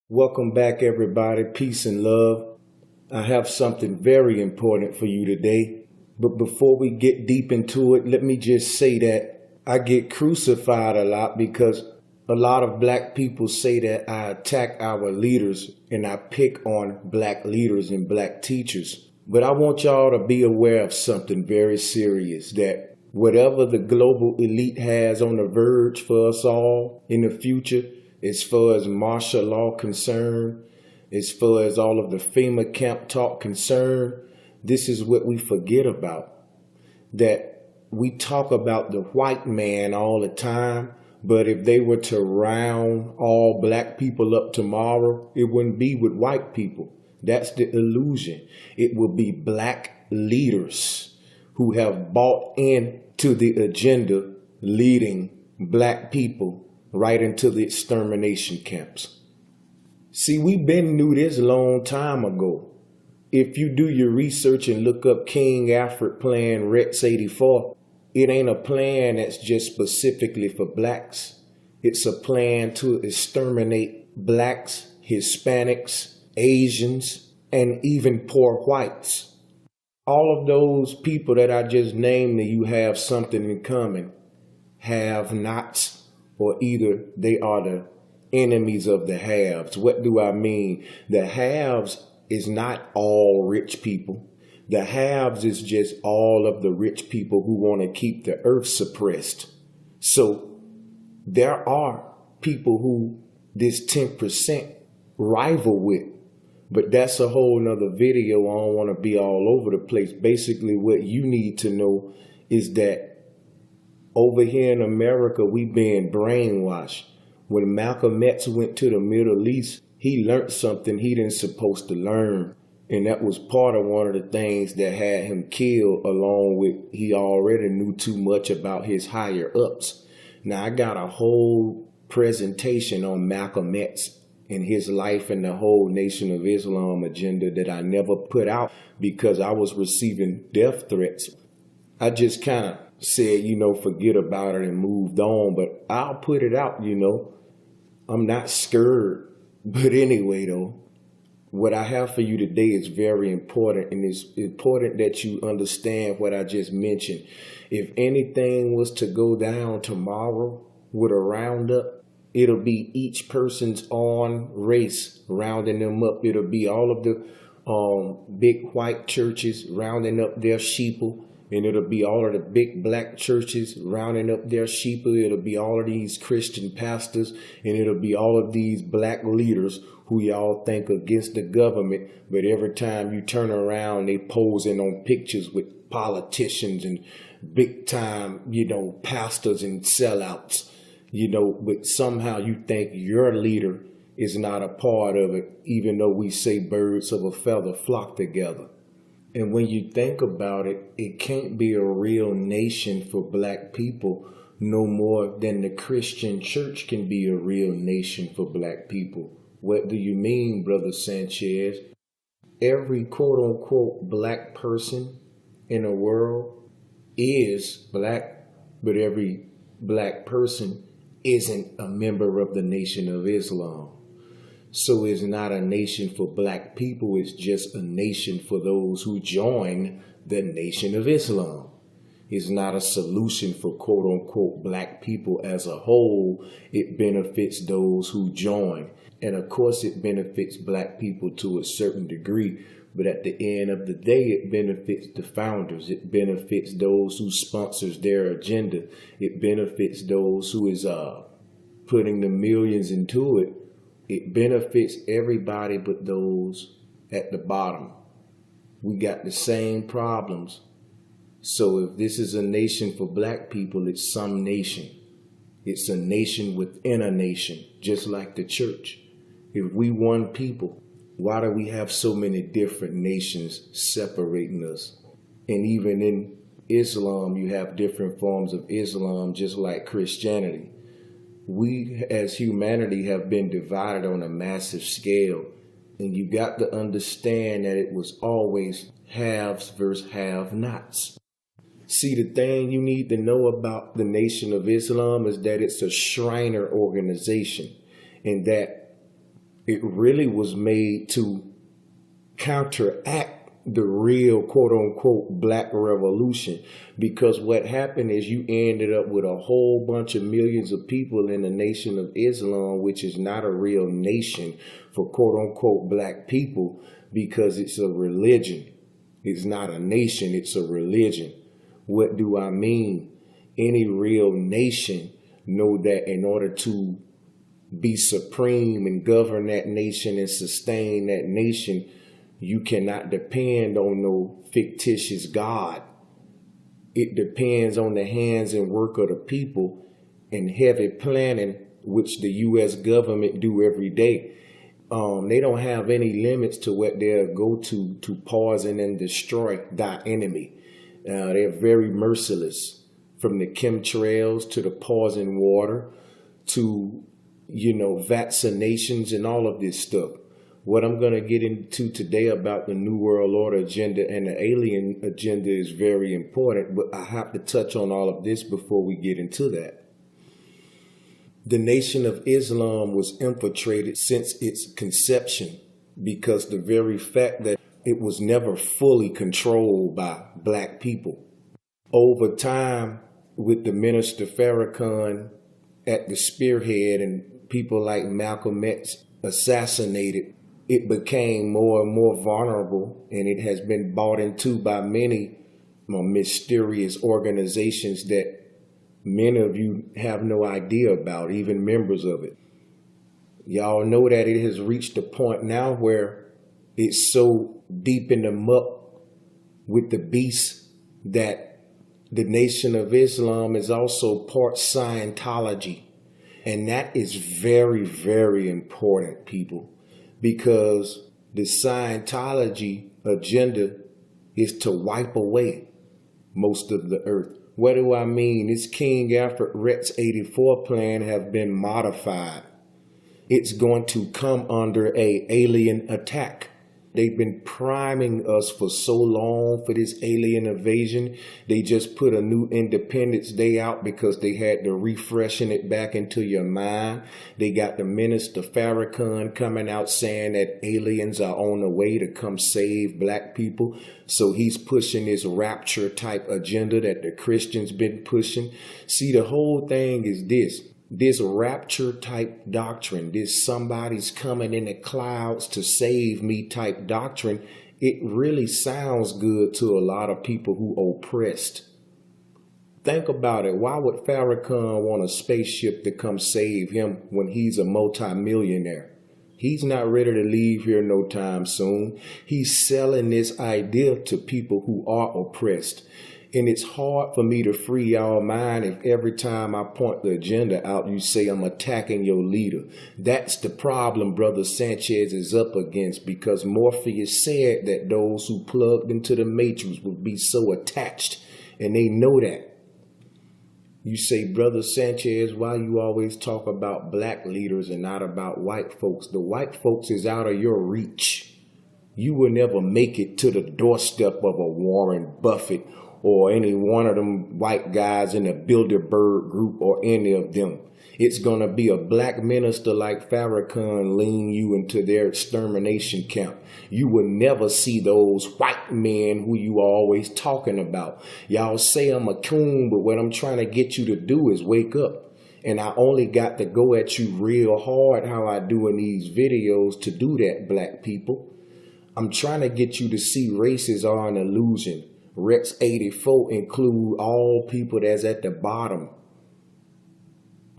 Welcome back, everybody. Peace and love. I have something very important for you today. But before we get deep into it, let me just say that I get crucified a lot because a lot of black people say that I attack our leaders and I pick on black leaders and black teachers. But I want y'all to be aware of something very serious, that whatever the global elite has on the verge for us all in the future, as far as martial law concerned, as far as all of the FEMA camp talk concerned, this is what we forget about. That we talk about the white man all the time, but if they were to round all black people up tomorrow, it wouldn't be with white people. That's the illusion. It will be black leaders who have bought into the agenda, leading black people right into the extermination camps. See, we've been knew this a long time ago. If you do your research and look up King Alfred Plan Rex 84, it ain't a plan that's just specifically for blacks. It's a plan to exterminate blacks, Hispanics, Asians, and even poor whites. All of those people that I just named that you have something in common, have nots, or either they are the enemies of the haves. What do I mean? The haves is not all rich people. The haves is just all of the rich people who want to keep the earth suppressed. So there are people who this 10% rival with, but that's a whole nother video. I don't want to be all over the place. Basically, what you need to know is that over here in America, we being brainwashed. When Malcolm X went to the Middle East, he learned something he didn't supposed to learn. And that was part of one of the things that had him killed, along with he already knew too much about his higher ups. Now, I got a whole presentation on Malcolm X and his life and the whole Nation of Islam agenda that I never put out because I was receiving death threats. I just kind of said, forget about it and moved on, but I'll put it out, I'm not scared. But anyway, though, what I have for you today is very important, and it's important that you understand what I just mentioned. If anything was to go down tomorrow with a roundup, it'll be each person's own race rounding them up. It'll be all of the big white churches rounding up their sheeple. And it'll be all of the big black churches rounding up their sheeple. It'll be all of these Christian pastors. And it'll be all of these black leaders who y'all think against the government. But every time you turn around, they posing on pictures with politicians and big time, pastors and sellouts. But somehow you think your leader is not a part of it, even though we say birds of a feather flock together. And when you think about it, it can't be a real nation for black people no more than the Christian church can be a real nation for black people. What do you mean, Brother Sanchez? Every quote unquote black person in the world is black, but every black person isn't a member of the Nation of Islam. So it's not a nation for black people. It's just a nation for those who join the Nation of Islam. It's not a solution for quote unquote black people as a whole. It benefits those who join. And of course it benefits black people to a certain degree. But at the end of the day, it benefits the founders. It benefits those who sponsors their agenda. It benefits those who is putting the millions into it. It benefits everybody but those at the bottom. We got the same problems. So if this is a nation for black people, it's some nation. It's a nation within a nation, just like the church. If we one people, why do we have so many different nations separating us? And even in Islam, you have different forms of Islam, just like Christianity. We as humanity have been divided on a massive scale, and you got to understand that it was always haves versus have-nots. See, the thing you need to know about the Nation of Islam is that it's a Shriner organization, and that It really was made to counteract the real quote unquote black revolution, because what happened is you ended up with a whole bunch of millions of people in the Nation of Islam, which is not a real nation for quote unquote black people, because it's a religion. It's not a nation, it's a religion. What do I mean? Any real nation know that in order to be supreme and govern that nation and sustain that nation, you cannot depend on no fictitious God. It depends on the hands and work of the people and heavy planning, which the U.S. government do every day. They don't have any limits to what they'll go to poison and destroy thy enemy. They're very merciless, from the chemtrails to the poison water to, vaccinations and all of this stuff. What I'm going to get into today about the New World Order agenda and the alien agenda is very important, but I have to touch on all of this before we get into that. The Nation of Islam was infiltrated since its conception, because the very fact that it was never fully controlled by black people. Over time, with the minister Farrakhan at the spearhead and people like Malcolm X assassinated, it became more and more vulnerable, and it has been bought into by many mysterious organizations that many of you have no idea about, even members of it. Y'all know that it has reached a point now where it's so deep in the muck with the beast that the Nation of Islam is also part Scientology. And that is very, very important, people, because the Scientology agenda is to wipe away most of the earth. What do I mean? This King Alfred Rex 84 plan have been modified. It's going to come under a alien attack. They've been priming us for so long for this alien invasion. They just put a new Independence Day out because they had to refreshen it back into your mind. They got the minister Farrakhan coming out saying that aliens are on the way to come save black people. So he's pushing this rapture type agenda that the Christians been pushing. See, the whole thing is this rapture type doctrine, this somebody's coming in the clouds to save me type doctrine. It really sounds good to a lot of people who oppressed. Think about it. Why would Farrakhan want a spaceship to come save him when he's a multimillionaire? He's not ready to leave here no time soon. He's selling this idea to people who are oppressed. And it's hard for me to free y'all mind if every time I point the agenda out, you say I'm attacking your leader. That's the problem Brother Sanchez is up against, because Morpheus said that those who plugged into the matrix would be so attached, and they know that. You say, Brother Sanchez, why you always talk about black leaders and not about white folks? The white folks is out of your reach. You will never make it to the doorstep of a Warren Buffett or any one of them white guys in the Bilderberg group or any of them. It's going to be a black minister like Farrakhan leading you into their extermination camp. You will never see those white men who you are always talking about. Y'all say I'm a coon, but what I'm trying to get you to do is wake up. And I only got to go at you real hard how I do in these videos to do that, black people. I'm trying to get you to see races are an illusion. Rex 84 include all people that's at the bottom.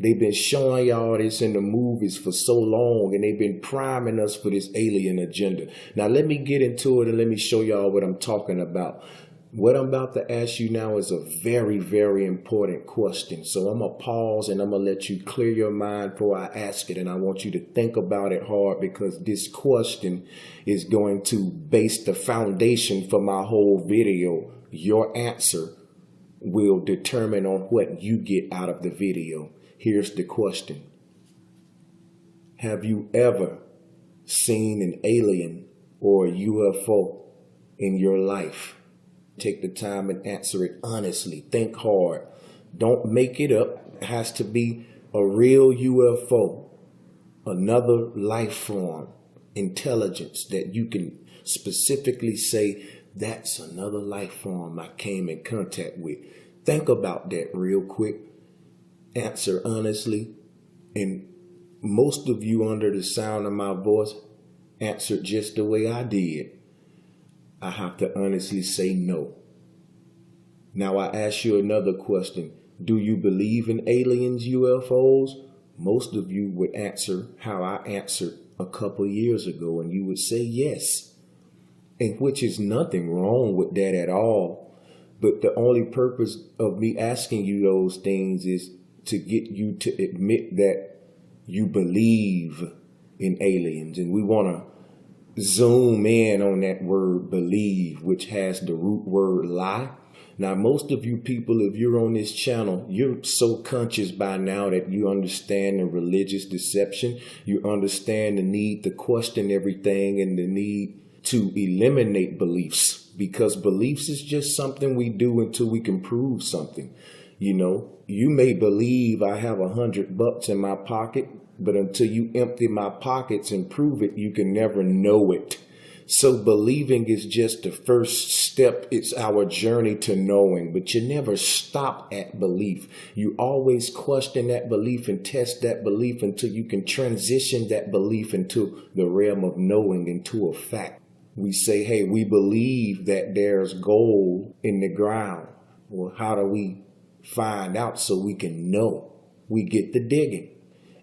They've been showing y'all this in the movies for so long, and they've been priming us for this alien agenda. Now let me get into it and let me show y'all what I'm talking about. What I'm about to ask you now is a very, very important question. So I'm going to pause and I'm going to let you clear your mind before I ask it. And I want you to think about it hard, because this question is going to base the foundation for my whole video. Your answer will determine on what you get out of the video. Here's the question. Have you ever seen an alien or a UFO in your life? Take the time and answer it honestly. Think hard. Don't make it up. It has to be a real UFO. another life form, intelligence that you can specifically say, that's another life form I came in contact with. Think about that real quick. Answer honestly. And most of you under the sound of my voice answered just the way I did. I have to honestly say no. Now I ask you another question. Do you believe in aliens, UFOs? Most of you would answer how I answered a couple years ago, and you would say yes. And which is nothing wrong with that at all. But the only purpose of me asking you those things is to get you to admit that you believe in aliens. And we want to zoom in on that word believe, which has the root word lie. Now, most of you people, if you're on this channel, you're so conscious by now that you understand the religious deception. You understand the need to question everything and the need to eliminate beliefs, because beliefs is just something we do until we can prove something. You know, you may believe I have $100 in my pocket, but until you empty my pockets and prove it, you can never know it. So believing is just the first step. It's our journey to knowing, but you never stop at belief. You always question that belief and test that belief until you can transition that belief into the realm of knowing, into a fact. We say, hey, we believe that there's gold in the ground. Well, how do we find out so we can know? We get the digging.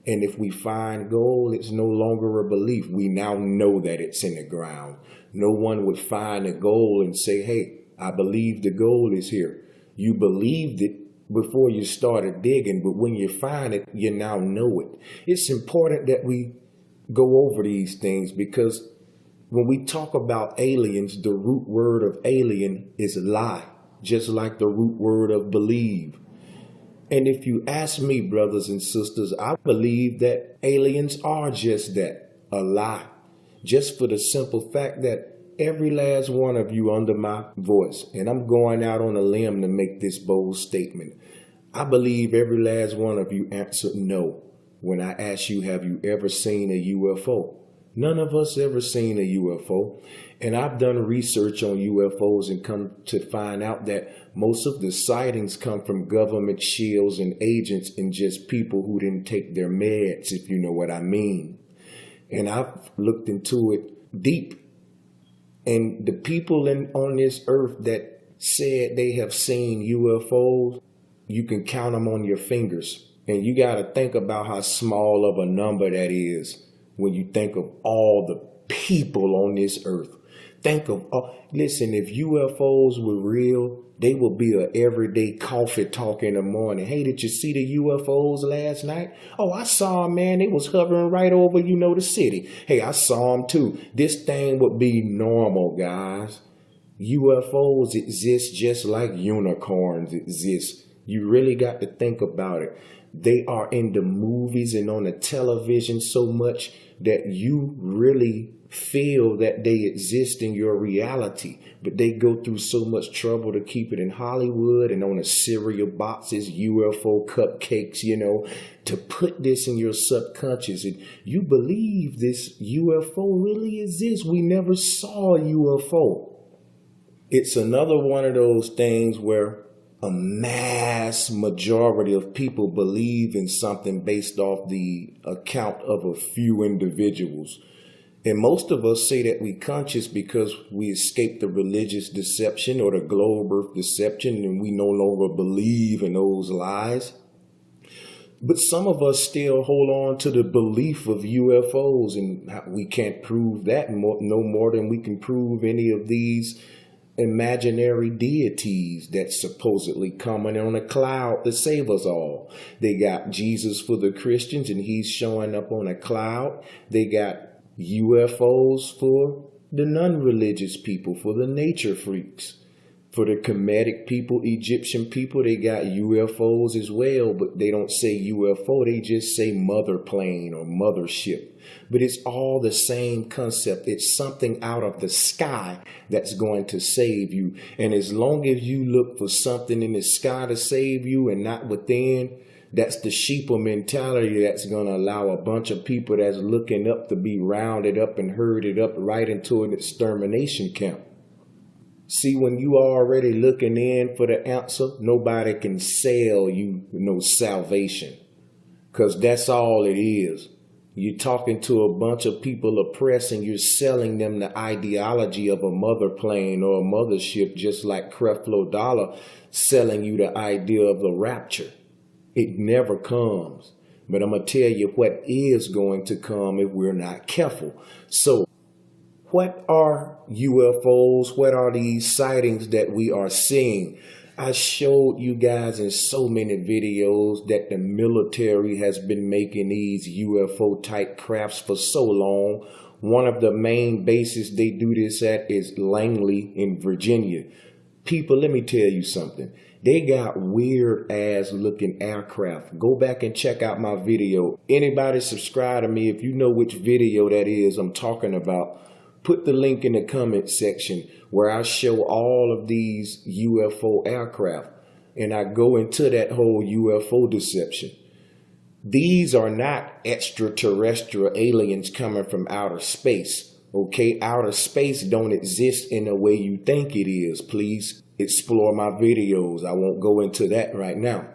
And if we find gold, it's no longer a belief. We now know that it's in the ground. No one would find the gold and say, hey, I believe the gold is here. You believed it before you started digging, but when you find it, you now know it. It's important that we go over these things, because when we talk about aliens, the root word of alien is lie, just like the root word of believe. And if you ask me, brothers and sisters, I believe that aliens are just that, a lie. Just for the simple fact that every last one of you under my voice, and I'm going out on a limb to make this bold statement, I believe every last one of you answered no when I asked you, have you ever seen a UFO? None of us ever seen a UFO. And I've done research on UFOs and come to find out that most of the sightings come from government shields and agents and just people who didn't take their meds, if you know what I mean. And I've looked into it deep. And the people on this earth that said they have seen UFOs, you can count them on your fingers. And you got to think about how small of a number that is when you think of all the people on this earth. Think of, listen, if UFOs were real, they would be a everyday coffee talk in the morning. Hey, did you see the UFOs last night? Oh, I saw them, man. They was hovering right over, the city. Hey, I saw them too. This thing would be normal, guys. UFOs exist just like unicorns exist. You really got to think about it. They are in the movies and on the television so much that you really feel that they exist in your reality, but they go through so much trouble to keep it in Hollywood and on the cereal boxes, UFO cupcakes, to put this in your subconscious. And you believe this UFO really exists. We never saw a UFO. It's another one of those things where a mass majority of people believe in something based off the account of a few individuals. And most of us say that we're conscious because we escaped the religious deception or the globe earth deception, and we no longer believe in those lies. But some of us still hold on to the belief of UFOs, and we can't prove that no more than we can prove any of these imaginary deities that's supposedly coming on a cloud to save us all. They got Jesus for the Christians, and he's showing up on a cloud. They got UFOs for the non-religious people, for the nature freaks. For the Kemetic people, Egyptian people, they got UFOs as well, but they don't say UFO, they just say mother plane or mothership. But it's all the same concept. It's something out of the sky that's going to save you. And as long as you look for something in the sky to save you and not within, That's the sheeple mentality that's going to allow a bunch of people that's looking up to be rounded up and herded up right into an extermination camp. See, when you are already looking in for the answer, nobody can sell you no salvation, because that's all it is. You're talking to a bunch of people oppressed and you're selling them the ideology of a mother plane or a mothership, just like Creflo Dollar selling you the idea of the rapture. It never comes. But I'm going to tell you what is going to come if we're not careful. So what are UFOs? What are these sightings that we are seeing? I showed you guys in so many videos that the military has been making these UFO type crafts for so long. One of the main bases they do this at is Langley in Virginia. People, let me tell you something. They got weird ass looking aircraft. Go back and check out my video. Anybody subscribe to me, if you know which video that is I'm talking about, put the link in the comment section where I show all of these UFO aircraft. And I go into that whole UFO deception. These are not extraterrestrial aliens coming from outer space. Okay, outer space don't exist in the way you think it is. Please explore my videos. I won't go into that right now.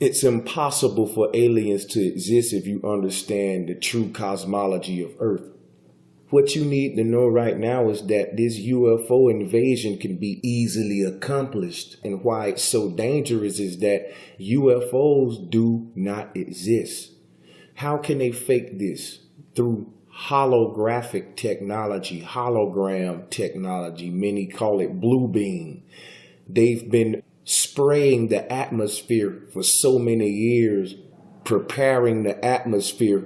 It's impossible for aliens to exist if you understand the true cosmology of Earth. What you need to know right now is that this UFO invasion can be easily accomplished. And why it's so dangerous is that UFOs do not exist. How can they fake this? Through holographic technology, hologram technology. Many call it blue beam. They've been spraying the atmosphere for so many years, preparing the atmosphere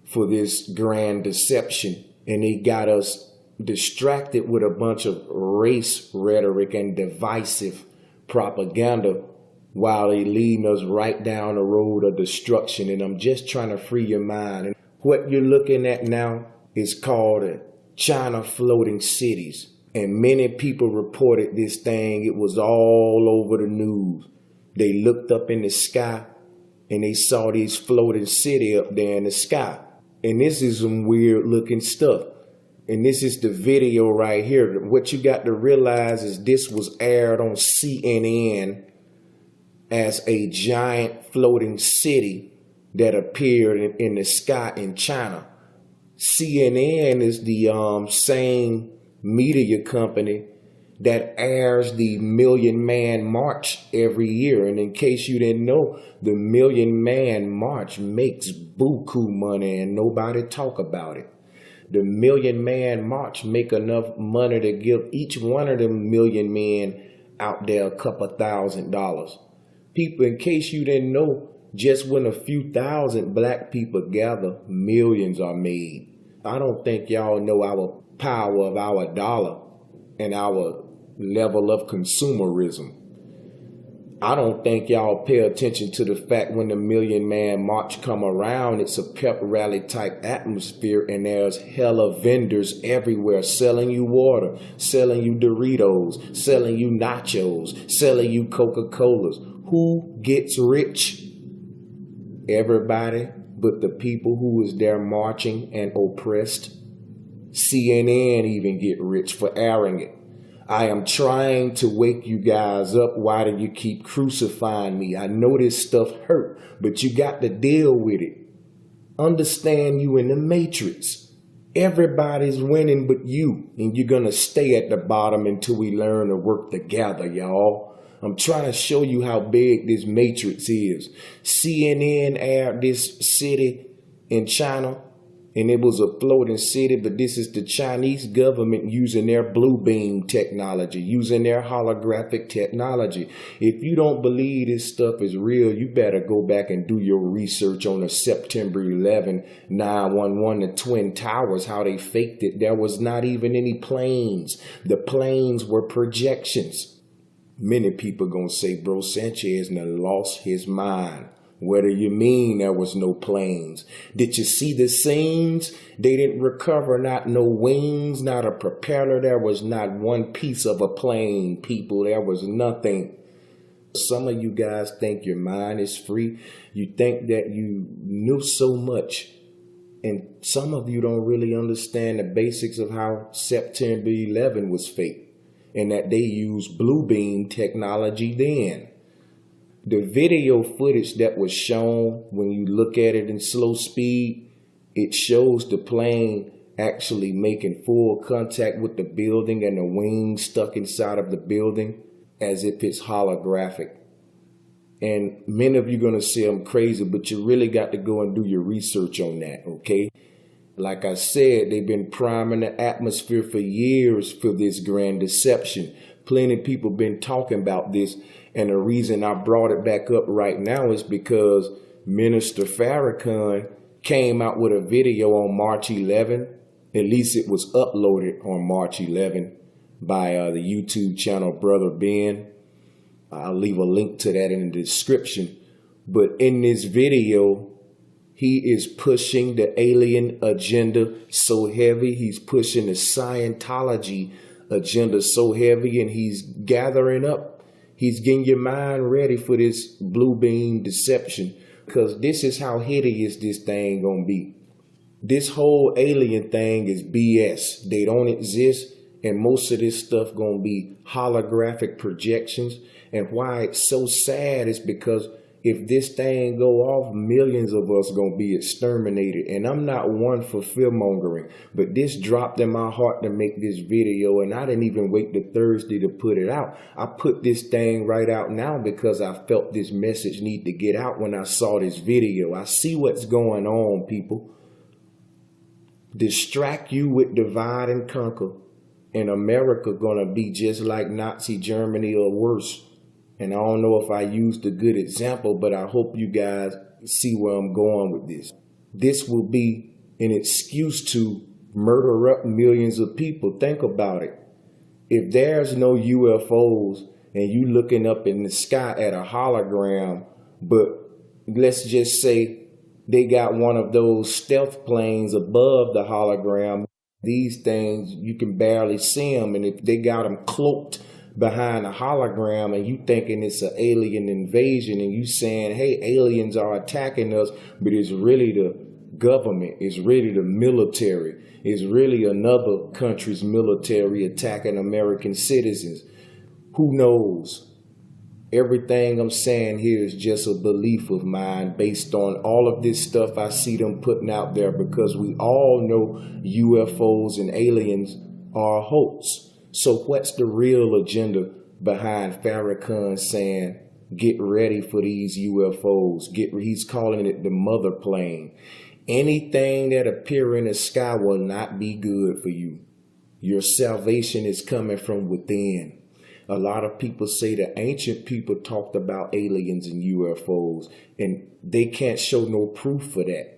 for this grand deception. And they got us distracted with a bunch of race rhetoric and divisive propaganda while they leading us right down the road of destruction. And I'm just trying to free your mind. And what you're looking at now is called China floating cities. And many people reported this thing. It was all over the news. They looked up in the sky and they saw these floating city up there in the sky. And this is some weird looking stuff. And this is the video right here. What you got to realize is this was aired on CNN as a giant floating city that appeared in the sky in China. CNN is the same media company that airs the Million Man March every year. And in case you didn't know, the Million Man March makes buku money and nobody talk about it. The Million Man March make enough money to give each one of them million men out there a couple $1,000. People, in case you didn't know, just when a few thousand black people gather, millions are made. I don't think y'all know our power of our dollar and our level of consumerism. I don't think y'all pay attention to the fact when the Million Man March come around, it's a pep rally type atmosphere and there's hella vendors everywhere selling you water, selling you Doritos, selling you nachos, selling you Coca-Colas. Who gets rich? Everybody but the people who is there marching and oppressed. CNN even get rich for airing it. I am trying to wake you guys up. Why do you keep crucifying me? I know this stuff hurt, but you got to deal with it. Understand you in the matrix. Everybody's winning but you, and you're going to stay at the bottom until we learn to work together, y'all. I'm trying to show you how big this matrix is. CNN aired this city in China, and it was a floating city, but this is the Chinese government using their blue beam technology, using their holographic technology. If you don't believe this stuff is real, you better go back and do your research on the September 11, 9/11, the Twin Towers, how they faked it. There was not even any planes. The planes were projections. Many people gonna say, bro, Sanchez done lost his mind. What do you mean there was no planes? Did you see the scenes? They didn't recover not no wings, not a propeller. There was not one piece of a plane, people. There was nothing. Some of you guys think your mind is free. You think that you knew so much. And some of you don't really understand the basics of how September 11 was fake and that they used blue beam technology then. The video footage that was shown, when you look at it in slow speed, it shows the plane actually making full contact with the building and the wings stuck inside of the building as if it's holographic. And many of you are going to say I'm crazy, but you really got to go and do your research on that, okay? Like I said, they've been priming the atmosphere for years for this grand deception. Plenty of people been talking about this. And the reason I brought it back up right now is because Minister Farrakhan came out with a video on March 11. At least it was uploaded on March 11 by the YouTube channel Brother Ben. I'll leave a link to that in the description. But in this video, he is pushing the alien agenda so heavy. He's pushing the Scientology agenda so heavy, and he's gathering up. He's getting your mind ready for this blue beam deception, because this is how hideous this thing gonna be. This whole alien thing is BS. They don't exist, and most of this stuff gonna be holographic projections. And why it's so sad is because if this thing go off, millions of us gonna be exterminated. And I'm not one for fear mongering, but this dropped in my heart to make this video, and I didn't even wait till Thursday to put it out. I put this thing right out now because I felt this message need to get out when I saw this video. I see what's going on, people. Distract you with divide and conquer, and America gonna be just like Nazi Germany or worse. And I don't know if I used a good example, but I hope you guys see where I'm going with this. This will be an excuse to murder up millions of people. Think about it. If there's no UFOs and you looking up in the sky at a hologram, but let's just say they got one of those stealth planes above the hologram, these things, you can barely see them. And if they got them cloaked behind a hologram and you thinking it's an alien invasion and you saying, hey, aliens are attacking us, but it's really the government, it's really the military, it's really another country's military attacking American citizens. Who knows? Everything I'm saying here is just a belief of mine based on all of this stuff I see them putting out there, because we all know UFOs and aliens are a hoax. So what's the real agenda behind Farrakhan saying, get ready for these UFOs? He's calling it the mother plane. Anything that appear in the sky will not be good for you. Your salvation is coming from within. A lot of people say the ancient people talked about aliens and UFOs, and they can't show no proof for that.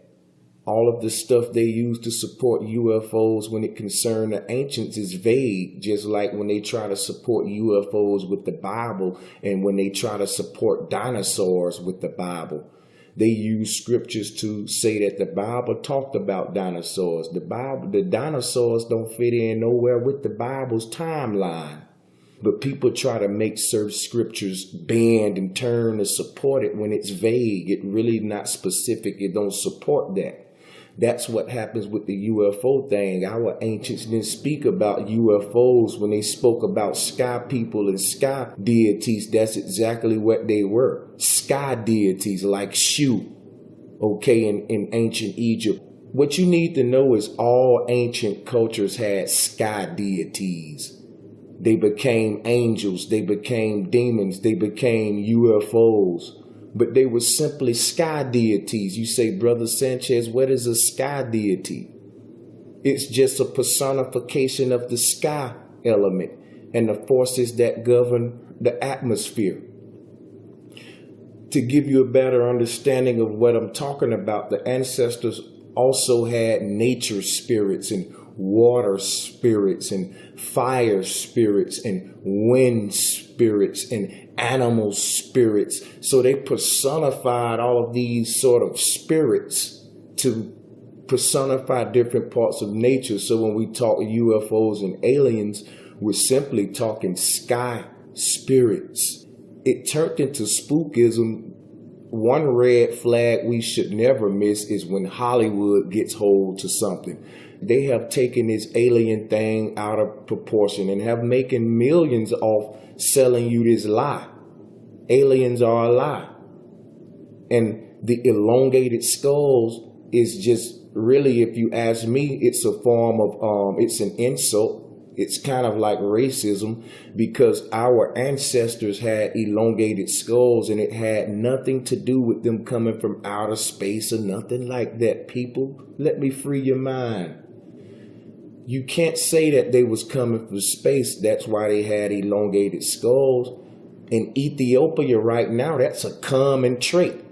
All of the stuff they use to support UFOs when it concerns the ancients is vague, just like when they try to support UFOs with the Bible and when they try to support dinosaurs with the Bible. They use scriptures to say that the Bible talked about dinosaurs. The dinosaurs don't fit in nowhere with the Bible's timeline. But people try to make certain scriptures bend and turn to support it when it's vague. It really not specific. It don't support that. That's what happens with the UFO thing. Our ancients didn't speak about UFOs when they spoke about sky people and sky deities. That's exactly what they were. Sky deities like Shu, okay, in ancient Egypt. What you need to know is all ancient cultures had sky deities. They became angels, they became demons, they became UFOs. But they were simply sky deities. You say, Brother Sanchez, what is a sky deity? It's just a personification of the sky element and the forces that govern the atmosphere. To give you a better understanding of what I'm talking about, the ancestors also had nature spirits and water spirits and fire spirits and wind spirits and animal spirits. So they personified all of these sort of spirits to personify different parts of nature. So when we talk UFOs and aliens, we're simply talking sky spirits. it turned into spookism. One red flag we should never miss is when Hollywood gets hold to something. They have taken this alien thing out of proportion and have making millions off selling you this lie. Aliens are a lie. And the elongated skulls is just really, if you ask me, it's a form of, it's an insult. It's kind of like racism, because our ancestors had elongated skulls and it had nothing to do with them coming from outer space or nothing like that. People, let me free your mind. You can't say that they was coming from space. That's why they had elongated skulls. In Ethiopia right now, that's a common trait.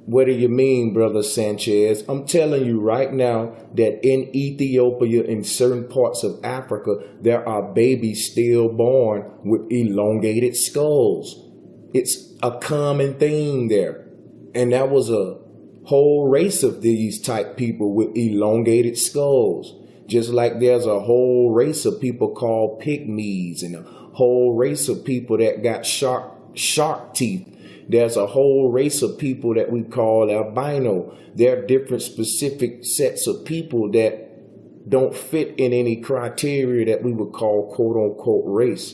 What do you mean, Brother Sanchez? I'm telling you right now that in Ethiopia, in certain parts of Africa, there are babies still born with elongated skulls. It's a common thing there. And that was a whole race of these type people with elongated skulls. Just like there's a whole race of people called pygmies and a whole race of people that got shark teeth. There's a whole race of people that we call albino. There are different specific sets of people that don't fit in any criteria that we would call quote unquote race.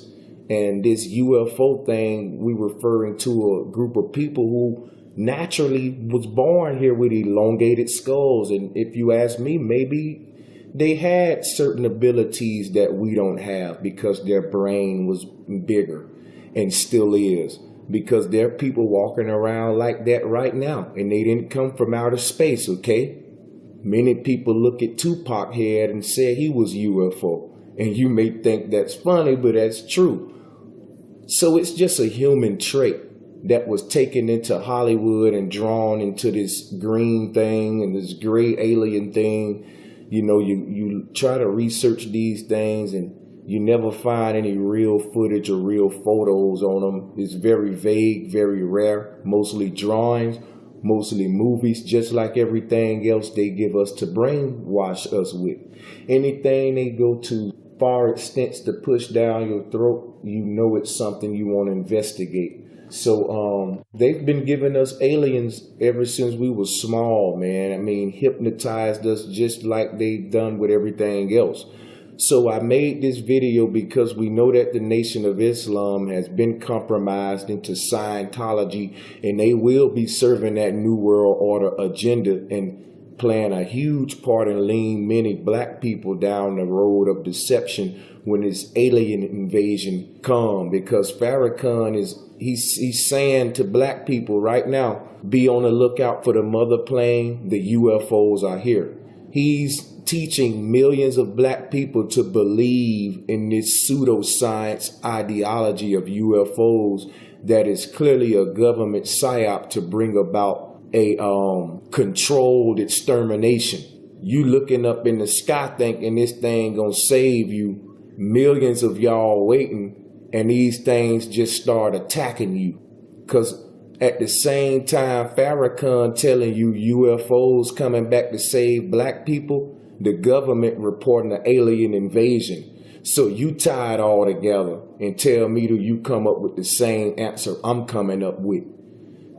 And this UFO thing, we referring to a group of people who naturally was born here with elongated skulls. And if you ask me, maybe they had certain abilities that we don't have because their brain was bigger and still is. Because there are people walking around like that right now, and they didn't come from outer space, okay? Many people look at Tupac head and say he was UFO, and you may think that's funny, but that's true. So it's just a human trait that was taken into Hollywood and drawn into this green thing and this gray alien thing. You know, you try to research these things and you never find any real footage or real photos on them. It's very vague, very rare, mostly drawings, mostly movies, just like everything else they give us to brainwash us with. Anything they go to far extents to push down your throat, you know it's something you want to investigate. So they've been giving us aliens ever since we were small, man. I mean, hypnotized us just like they've done with everything else. So I made this video because we know that the Nation of Islam has been compromised into Scientology, and they will be serving that New World Order agenda and playing a huge part in leading many black people down the road of deception when this alien invasion come. Because Farrakhan he's saying to black people right now, be on the lookout for the mother plane. The UFOs are here. He's teaching millions of black people to believe in this pseudoscience ideology of UFOs that is clearly a government psyop to bring about a controlled extermination. You looking up in the sky thinking this thing gonna save you, millions of y'all waiting, and these things just start attacking you. Because at the same time Farrakhan telling you UFOs coming back to save black people, the government reporting an alien invasion. So you tie it all together and tell me that you come up with the same answer I'm coming up with.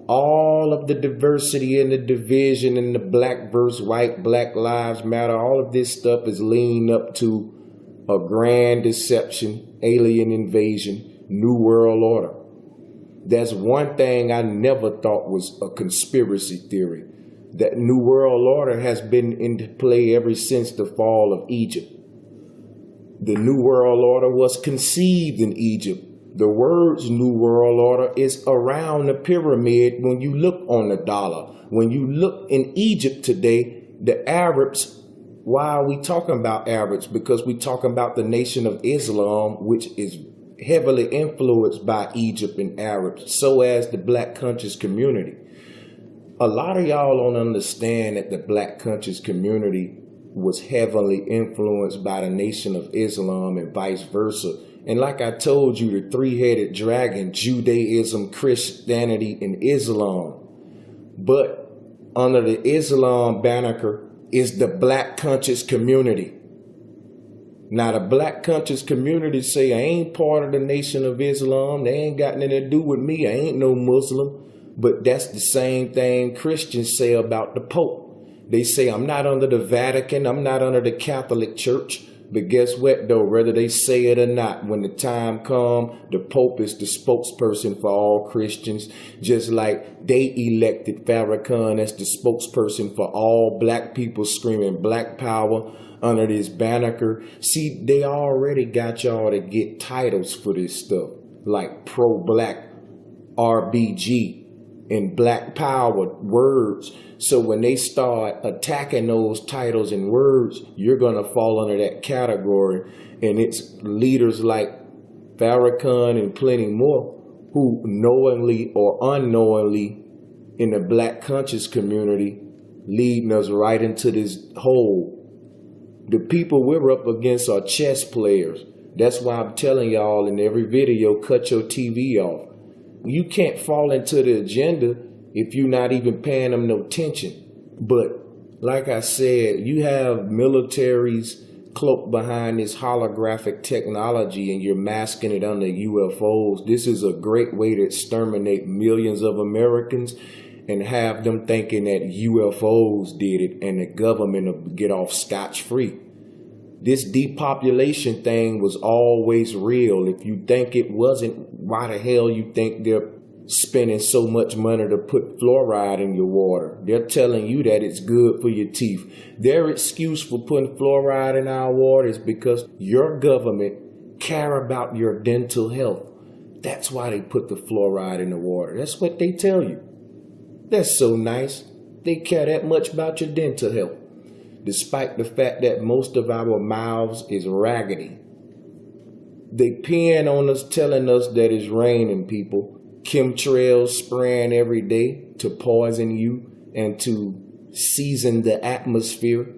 All of the diversity and the division and the black versus white, Black Lives Matter, all of this stuff is leading up to a grand deception, alien invasion, New World Order. That's one thing I never thought was a conspiracy theory. That New World Order has been into play ever since the fall of Egypt. The New World Order was conceived in Egypt. The words New World Order is around the pyramid when you look on the dollar. When you look in Egypt today, the Arabs, why are we talking about Arabs? Because we talking about the Nation of Islam, which is heavily influenced by Egypt and Arabs, so as the black conscious community. A lot of y'all don't understand that the black conscious community was heavily influenced by the Nation of Islam and vice versa. And like I told you, the three-headed dragon, Judaism, Christianity, and Islam. But under the Islam banner is the black conscious community. Now the black conscious community say, I ain't part of the Nation of Islam. They ain't got nothing to do with me. I ain't no Muslim. But that's the same thing Christians say about the Pope. They say, I'm not under the Vatican. I'm not under the Catholic Church. But guess what, though? Whether they say it or not, when the time comes, the Pope is the spokesperson for all Christians, just like they elected Farrakhan as the spokesperson for all black people screaming Black Power under this banner. See, they already got y'all to get titles for this stuff, like pro-black, RBG, and Black Power words. So when they start attacking those titles and words, you're going to fall under that category. And it's leaders like Farrakhan and plenty more who knowingly or unknowingly in the black conscious community leading us right into this hole. The people we're up against are chess players. That's why I'm telling y'all in every video, cut your TV off. You can't fall into the agenda if you're not even paying them no attention. But like I said, you have militaries cloaked behind this holographic technology and you're masking it under UFOs. This is a great way to exterminate millions of Americans and have them thinking that UFOs did it and the government will get off scotch-free. This depopulation thing was always real. If you think it wasn't, why the hell you think they're spending so much money to put fluoride in your water? They're telling you that it's good for your teeth. Their excuse for putting fluoride in our water is because your government care about your dental health. That's why they put the fluoride in the water. That's what they tell you. That's so nice. They care that much about your dental health, despite the fact that most of our mouths is raggedy. They peeing on us, telling us that it's raining, people. Chemtrails spraying every day to poison you and to season the atmosphere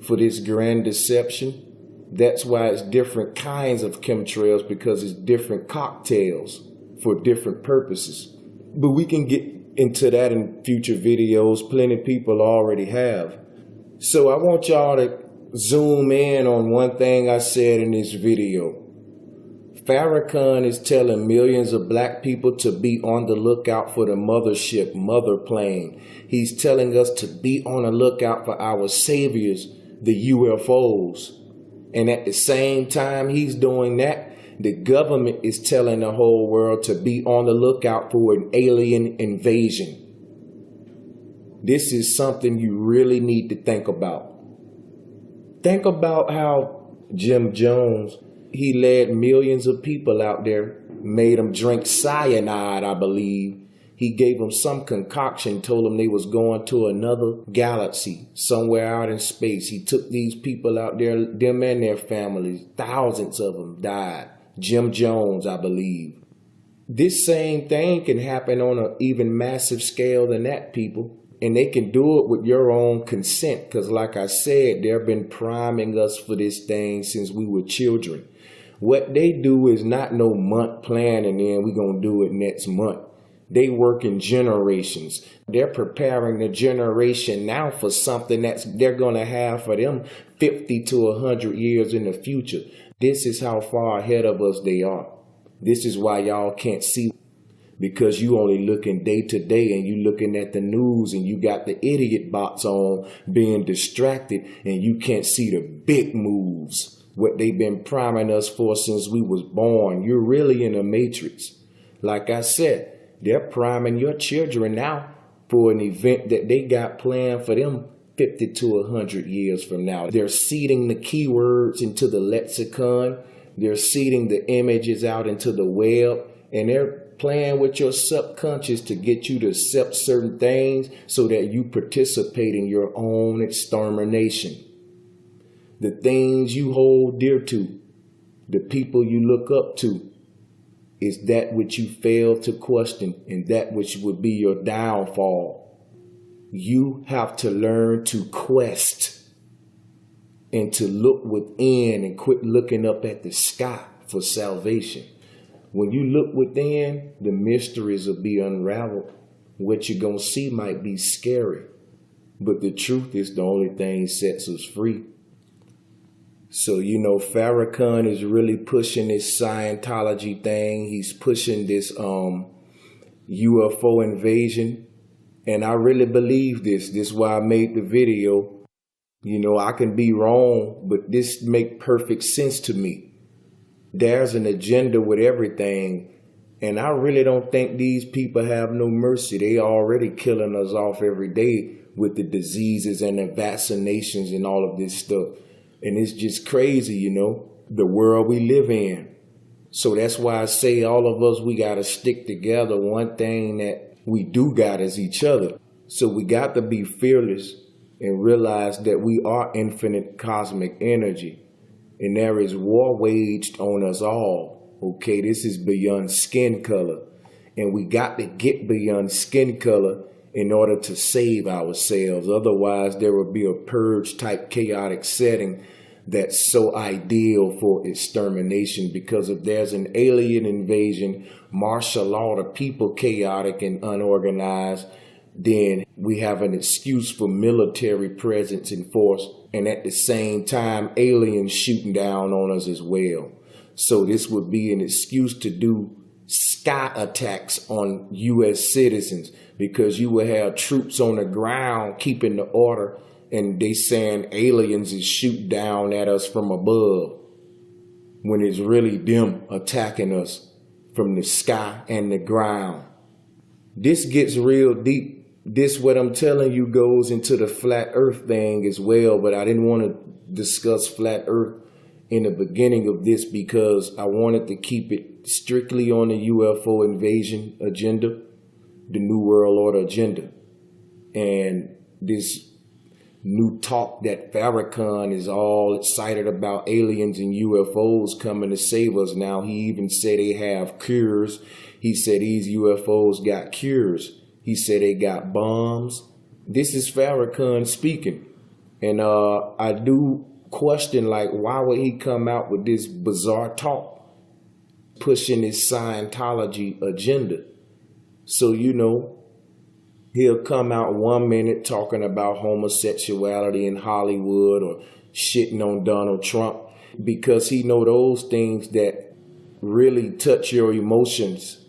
for this grand deception. That's why it's different kinds of chemtrails, because it's different cocktails for different purposes. But we can get into that in future videos. Plenty of people already have. So I want y'all to zoom in on one thing I said in this video. Farrakhan is telling millions of black people to be on the lookout for the mothership, mother plane. He's telling us to be on the lookout for our saviors, the UFOs. And at the same time he's doing that, the government is telling the whole world to be on the lookout for an alien invasion. This is something you really need to think about. Think about how Jim Jones, he led millions of people out there, made them drink cyanide, I believe. He gave them some concoction, told them they was going to another galaxy, somewhere out in space. He took these people out there, them and their families, thousands of them died. Jim Jones, I believe. This same thing can happen on an even massive scale than that, people. And they can do it with your own consent, because like I said, they've been priming us for this thing since we were children. What they do is not no month plan and then we're going to do it next month. They work in generations. They're preparing the generation now for something that's they're going to have for them 50 to 100 years in the future. This is how far ahead of us they are. This is why y'all can't see, because you only looking day to day and you looking at the news and you got the idiot bots on being distracted and you can't see the big moves, what they've been priming us for since we was born. You're really in a matrix. Like I said, they're priming your children now for an event that they got planned for them 50 to 100 years from now. They're seeding the keywords into the lexicon. They're seeding the images out into the web, and they're playing with your subconscious to get you to accept certain things so that you participate in your own extermination. The things you hold dear to, the people you look up to, is that which you fail to question and that which would be your downfall. You have to learn to quest and to look within and quit looking up at the sky for salvation. When you look within, the mysteries will be unraveled. What you're going to see might be scary, but the truth is the only thing sets us free. So, Farrakhan is really pushing this Scientology thing. He's pushing this UFO invasion. And I really believe this. This is why I made the video. I can be wrong, but this make perfect sense to me. There's an agenda with everything. And I really don't think these people have no mercy. They already killing us off every day with the diseases and the vaccinations and all of this stuff. And it's just crazy, the world we live in. So that's why I say all of us, we got to stick together. One thing that we do got is each other. So we got to be fearless and realize that we are infinite cosmic energy. And there is war waged on us all. Okay, this is beyond skin color. And we got to get beyond skin color in order to save ourselves. Otherwise, there will be a purge type chaotic setting that's so ideal for extermination. Because if there's an alien invasion, martial law, the people chaotic and unorganized, then we have an excuse for military presence and force. And at the same time, aliens shooting down on us as well. So this would be an excuse to do sky attacks on U.S. citizens, because you will have troops on the ground keeping the order, and they saying aliens is shoot down at us from above, when it's really them attacking us from the sky and the ground. This gets real deep. This, what I'm telling you, goes into the flat earth thing as well, but I didn't want to discuss flat earth in the beginning of this because I wanted to keep it strictly on the UFO invasion agenda, the New World Order agenda. And this new talk that Farrakhan is all excited about aliens and UFOs coming to save us now. He even said they have cures. He said these UFOs got cures. He said they got bombs. This is Farrakhan speaking. And I do question, like, why would he come out with this bizarre talk, pushing his Scientology agenda? So, he'll come out 1 minute talking about homosexuality in Hollywood or shitting on Donald Trump, because he know those things that really touch your emotions.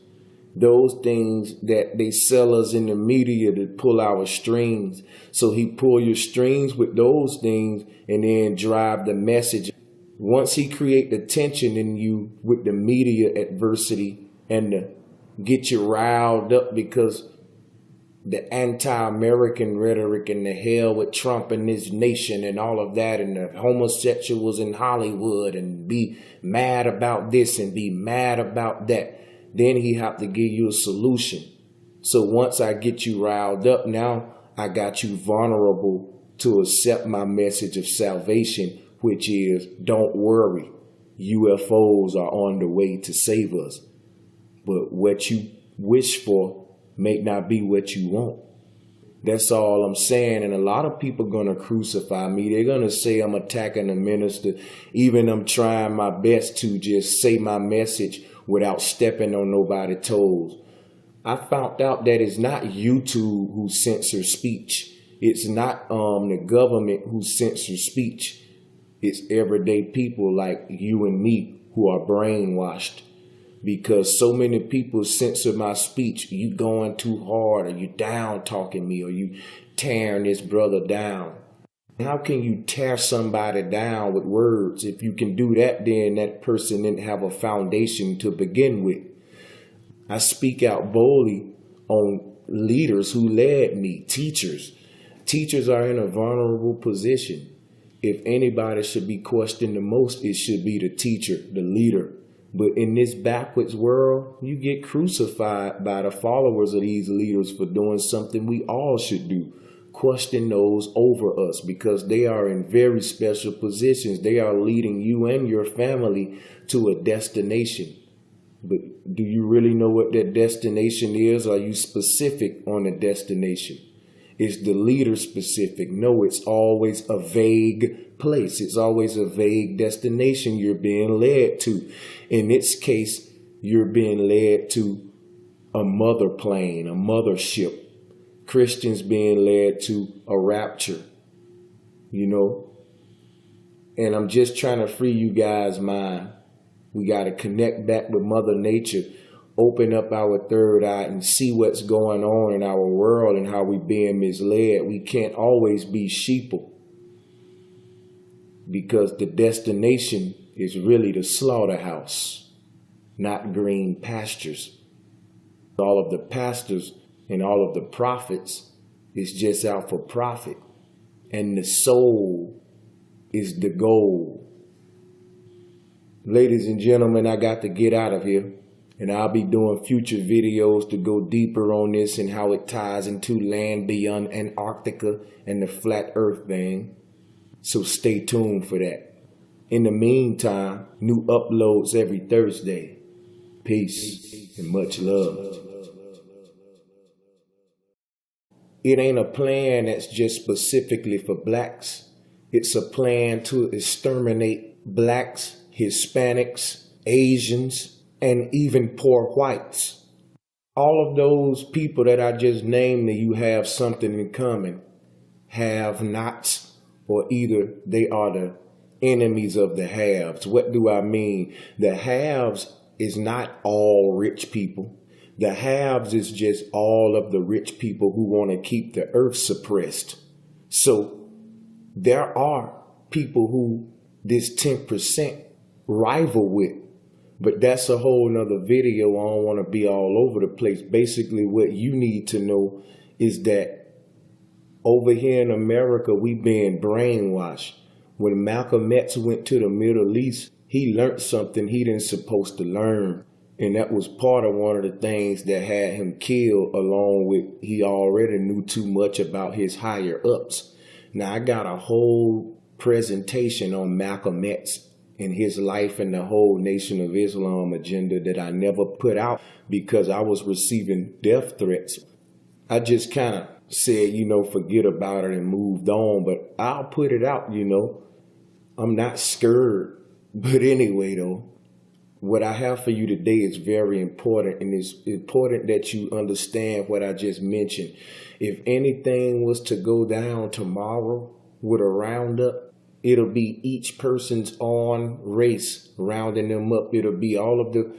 Those things that they sell us in the media to pull our strings. So he pull your strings with those things and then drive the message. Once he create the tension in you with the media adversity and to get you riled up because the anti-American rhetoric and the hell with Trump and this nation and all of that, and the homosexuals in Hollywood, and be mad about this and be mad about that, then he have to give you a solution. So once I get you riled up, now I got you vulnerable to accept my message of salvation, which is, don't worry, UFOs are on the way to save us. But what you wish for may not be what you want. That's all I'm saying. And a lot of people going to crucify me. They're going to say I'm attacking the minister. Even I'm trying my best to just say my message without stepping on nobody's toes. I found out that it's not YouTube who censors speech. It's not the government who censors speech. It's everyday people like you and me who are brainwashed. Because so many people censor my speech. You going too hard, or you down talking me, or you tearing this brother down. How can you tear somebody down with words? If you can do that, then that person didn't have a foundation to begin with. I speak out boldly on leaders who led me, teachers. Teachers are in a vulnerable position. If anybody should be questioned the most, it should be the teacher, the leader. But in this backwards world, you get crucified by the followers of these leaders for doing something we all should do. Question those over us, because they are in very special positions. They are leading you and your family to a destination. But do you really know what that destination is? Are you specific on the destination? Is the leader specific? No, it's always a vague place. It's always a vague destination you're being led to. In its case, you're being led to a mother plane, a mothership. Christians being led to a rapture. And I'm just trying to free you guys' mind. We got to connect back with Mother Nature, open up our third eye and see what's going on in our world and how we're being misled. We can't always be sheeple, because the destination is really the slaughterhouse, not green pastures. All of the pastors and all of the prophets is just out for profit, and the soul is the goal. Ladies and gentlemen, I got to get out of here, and I'll be doing future videos to go deeper on this and how it ties into land beyond Antarctica and the flat earth thing. So stay tuned for that. In the meantime, new uploads every Thursday. Peace and much love. It ain't a plan that's just specifically for blacks. It's a plan to exterminate blacks, Hispanics, Asians, and even poor whites. All of those people that I just named to you have something in common. Have-nots, or either they are the enemies of the haves. What do I mean? The haves is not all rich people. The haves is just all of the rich people who want to keep the earth suppressed. So there are people who this 10% rival with, but that's a whole nother video. I don't want to be all over the place. Basically, what you need to know is that over here in America, we being brainwashed. When Malcolm X went to the Middle East, he learned something he didn't supposed to learn. And that was part of one of the things that had him killed, along with he already knew too much about his higher ups. Now, I got a whole presentation on Malcolm X and his life and the whole Nation of Islam agenda that I never put out because I was receiving death threats. I just kind of said, forget about it and moved on, but I'll put it out, I'm not scared. But anyway, though, what I have for you today is very important, and it's important that you understand what I just mentioned. If anything was to go down tomorrow with a roundup, it'll be each person's own race rounding them up. It'll be all of the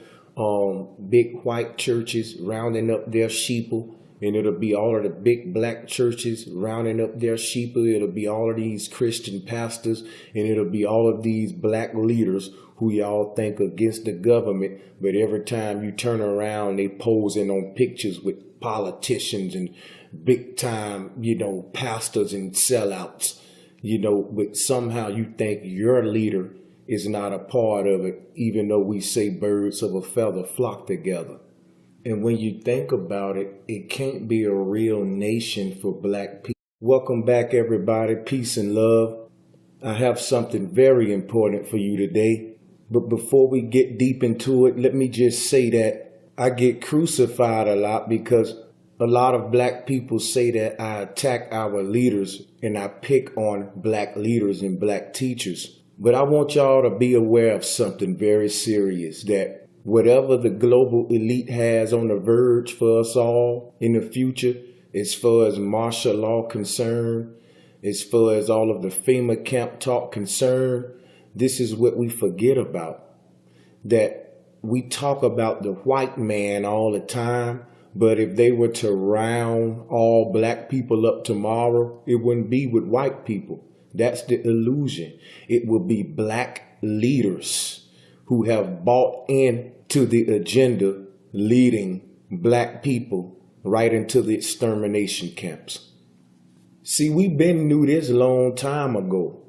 big white churches rounding up their sheeple, and it'll be all of the big black churches rounding up their sheeple. It'll be all of these Christian pastors, and it'll be all of these black leaders who y'all think against the government, but every time you turn around, they posing on pictures with politicians and big time, pastors and sellouts, but somehow you think your leader is not a part of it, even though we say birds of a feather flock together. And when you think about it, it can't be a real nation for black people. Welcome back, everybody. Peace and love. I have something very important for you today. But before we get deep into it, let me just say that I get crucified a lot because a lot of black people say that I attack our leaders and I pick on black leaders and black teachers. But I want y'all to be aware of something very serious, that whatever the global elite has on the verge for us all in the future, as far as martial law concerned, as far as all of the FEMA camp talk concerned, this is what we forget about. That we talk about the white man all the time, but if they were to round all black people up tomorrow, it wouldn't be with white people. That's the illusion. It will be black leaders who have bought into the agenda, leading black people right into the extermination camps. See, we've been knew this a long time ago.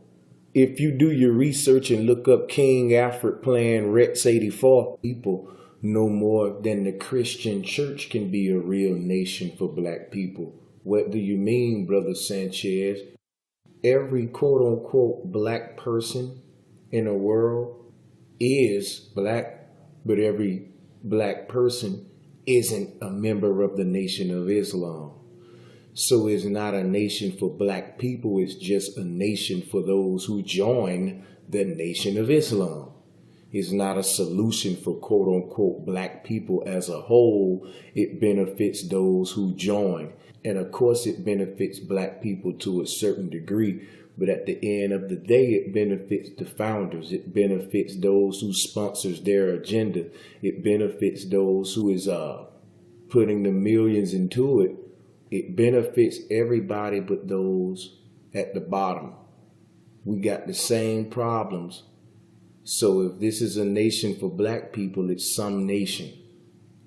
If you do your research and look up King Alfred Plan Rex 84, people know more than the Christian church can be a real nation for black people. What do you mean, Brother Sanchez? Every quote-unquote black person in the world is black, but every black person isn't a member of the Nation of Islam. So it's not a nation for black people, it's just a nation for those who join the Nation of Islam. It's not a solution for quote-unquote black people as a whole. It benefits those who join. And of course it benefits black people to a certain degree, But at the end of the day, it benefits the founders. It benefits those who sponsors their agenda. It benefits those who is putting the millions into it. It benefits everybody but those at the bottom. We got the same problems. So if this is a nation for black people, it's some nation.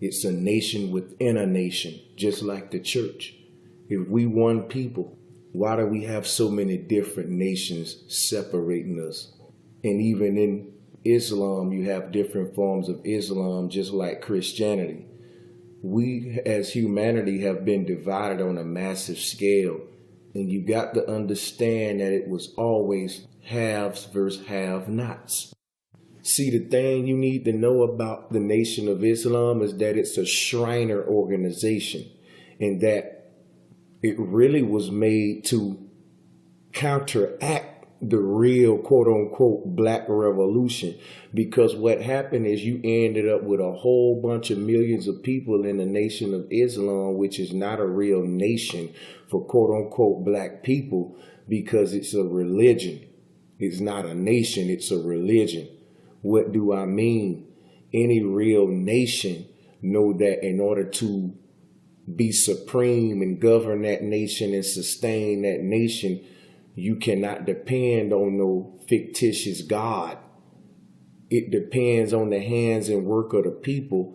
It's a nation within a nation, just like the church. If we one people, why do we have so many different nations separating us? And even in Islam, you have different forms of Islam, just like Christianity. We as humanity have been divided on a massive scale. And you got to understand that it was always haves versus have-nots. See, the thing you need to know about the Nation of Islam is that it's a Shriner organization, and that it really was made to counteract the real quote-unquote black revolution. Because what happened is you ended up with a whole bunch of millions of people in the Nation of Islam, which is not a real nation for quote-unquote black people, because it's a religion. It's not a nation, it's a religion. What do I mean? Any real nation know that in order to be supreme and govern that nation and sustain that nation, you cannot depend on no fictitious God. It depends on the hands and work of the people